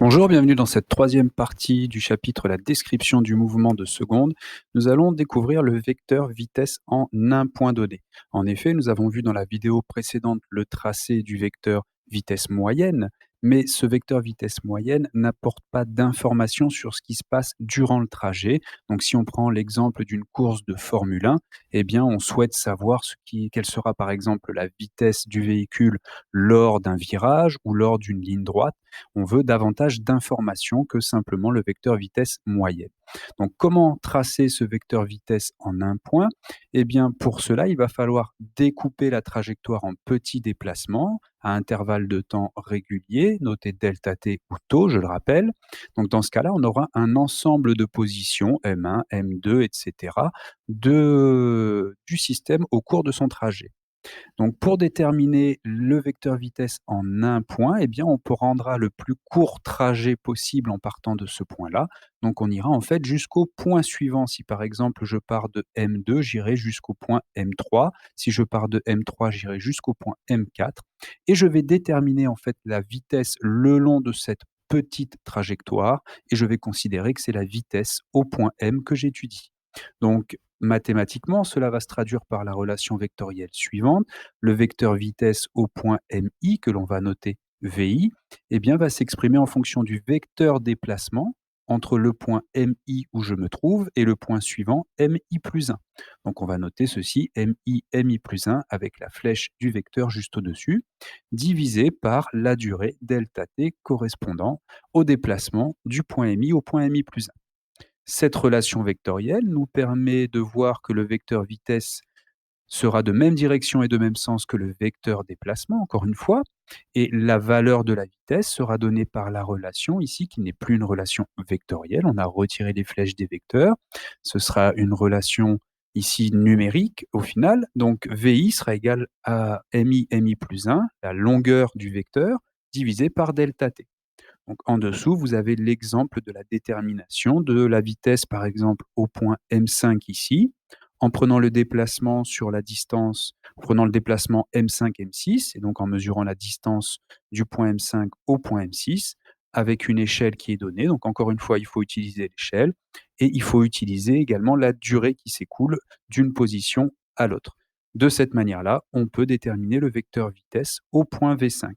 Bonjour, bienvenue dans cette troisième partie du chapitre La description du mouvement de seconde. Nous allons découvrir le vecteur vitesse en un point donné. En effet, nous avons vu dans la vidéo précédente le tracé du vecteur vitesse moyenne, mais ce vecteur vitesse moyenne n'apporte pas d'informations sur ce qui se passe durant le trajet. Donc si on prend l'exemple d'une course de Formule 1, eh bien on souhaite savoir quelle sera par exemple la vitesse du véhicule lors d'un virage ou lors d'une ligne droite. On veut davantage d'informations que simplement le vecteur vitesse moyenne. Donc comment tracer ce vecteur vitesse en un point? Eh bien pour cela, il va falloir découper la trajectoire en petits déplacements à intervalles de temps réguliers, notés delta t ou tau, je le rappelle. Donc dans ce cas-là, on aura un ensemble de positions M1, M2, etc. Du système au cours de son trajet. Donc pour déterminer le vecteur vitesse en un point, eh bien, on prendra le plus court trajet possible en partant de ce point-là. Donc on ira en fait jusqu'au point suivant. Si par exemple je pars de M2, j'irai jusqu'au point M3. Si je pars de M3, j'irai jusqu'au point M4. Et je vais déterminer en fait la vitesse le long de cette petite trajectoire et je vais considérer que c'est la vitesse au point M que j'étudie. Donc mathématiquement, cela va se traduire par la relation vectorielle suivante. Le vecteur vitesse au point MI, que l'on va noter VI, eh bien, va s'exprimer en fonction du vecteur déplacement entre le point MI où je me trouve et le point suivant MI plus 1. Donc on va noter ceci, MI plus 1 avec la flèche du vecteur juste au-dessus, divisé par la durée delta t correspondant au déplacement du point MI au point MI plus 1. Cette relation vectorielle nous permet de voir que le vecteur vitesse sera de même direction et de même sens que le vecteur déplacement, encore une fois, et la valeur de la vitesse sera donnée par la relation ici, qui n'est plus une relation vectorielle. On a retiré les flèches des vecteurs. Ce sera une relation ici numérique au final. Donc VI sera égal à MI plus 1, la longueur du vecteur, divisé par delta t. Donc en dessous, vous avez l'exemple de la détermination de la vitesse, par exemple, au point M5 ici, en prenant le déplacement sur la distance, en prenant le déplacement M5, M6, et donc en mesurant la distance du point M5 au point M6, avec une échelle qui est donnée. Donc encore une fois, il faut utiliser l'échelle, et il faut utiliser également la durée qui s'écoule d'une position à l'autre. De cette manière-là, on peut déterminer le vecteur vitesse au point V5.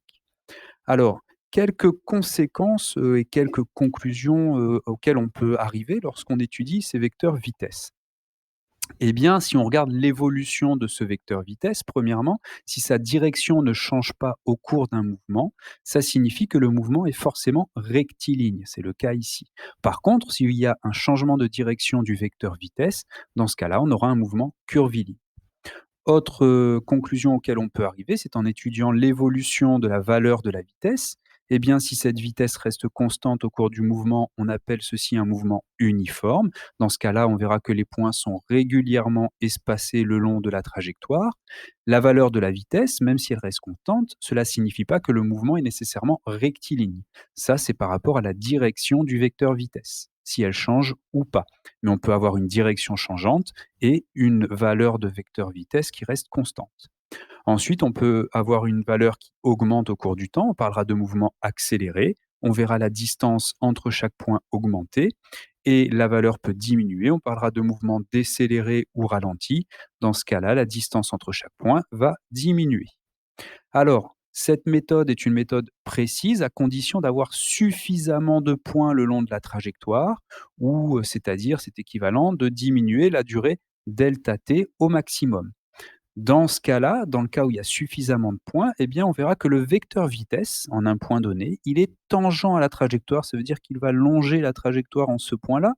Alors, quelques conséquences, et quelques conclusions, auxquelles on peut arriver lorsqu'on étudie ces vecteurs vitesse. Eh bien, si on regarde l'évolution de ce vecteur vitesse, premièrement, si sa direction ne change pas au cours d'un mouvement, ça signifie que le mouvement est forcément rectiligne. C'est le cas ici. Par contre, s'il y a un changement de direction du vecteur vitesse, dans ce cas-là, on aura un mouvement curviligne. Autre, conclusion auquel on peut arriver, c'est en étudiant l'évolution de la valeur de la vitesse. Eh bien, si cette vitesse reste constante au cours du mouvement, on appelle ceci un mouvement uniforme. Dans ce cas-là, on verra que les points sont régulièrement espacés le long de la trajectoire. La valeur de la vitesse, même si elle reste constante, cela ne signifie pas que le mouvement est nécessairement rectiligne. Ça, c'est par rapport à la direction du vecteur vitesse, si elle change ou pas. Mais on peut avoir une direction changeante et une valeur de vecteur vitesse qui reste constante. Ensuite, on peut avoir une valeur qui augmente au cours du temps. On parlera de mouvement accéléré. On verra la distance entre chaque point augmenter et la valeur peut diminuer. On parlera de mouvement décéléré ou ralenti. Dans ce cas-là, la distance entre chaque point va diminuer. Alors, cette méthode est une méthode précise à condition d'avoir suffisamment de points le long de la trajectoire, ou c'est-à-dire c'est équivalent de diminuer la durée delta t au maximum. Dans ce cas-là, dans le cas où il y a suffisamment de points, eh bien, on verra que le vecteur vitesse, en un point donné, il est tangent à la trajectoire. Ça veut dire qu'il va longer la trajectoire en ce point-là.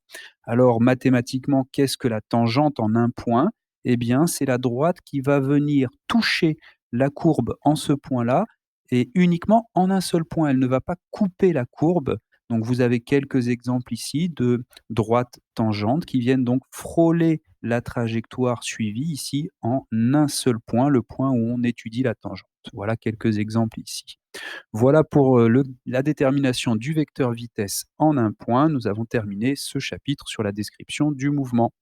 Alors, mathématiquement, qu'est-ce que la tangente en un point? Eh bien, c'est la droite qui va venir toucher la courbe en ce point-là et uniquement en un seul point. Elle ne va pas couper la courbe. Donc, vous avez quelques exemples ici de droites tangentes qui viennent donc frôler la trajectoire suivie ici en un seul point, le point où on étudie la tangente. Voilà quelques exemples ici. Voilà pour la détermination du vecteur vitesse en un point. Nous avons terminé ce chapitre sur la description du mouvement.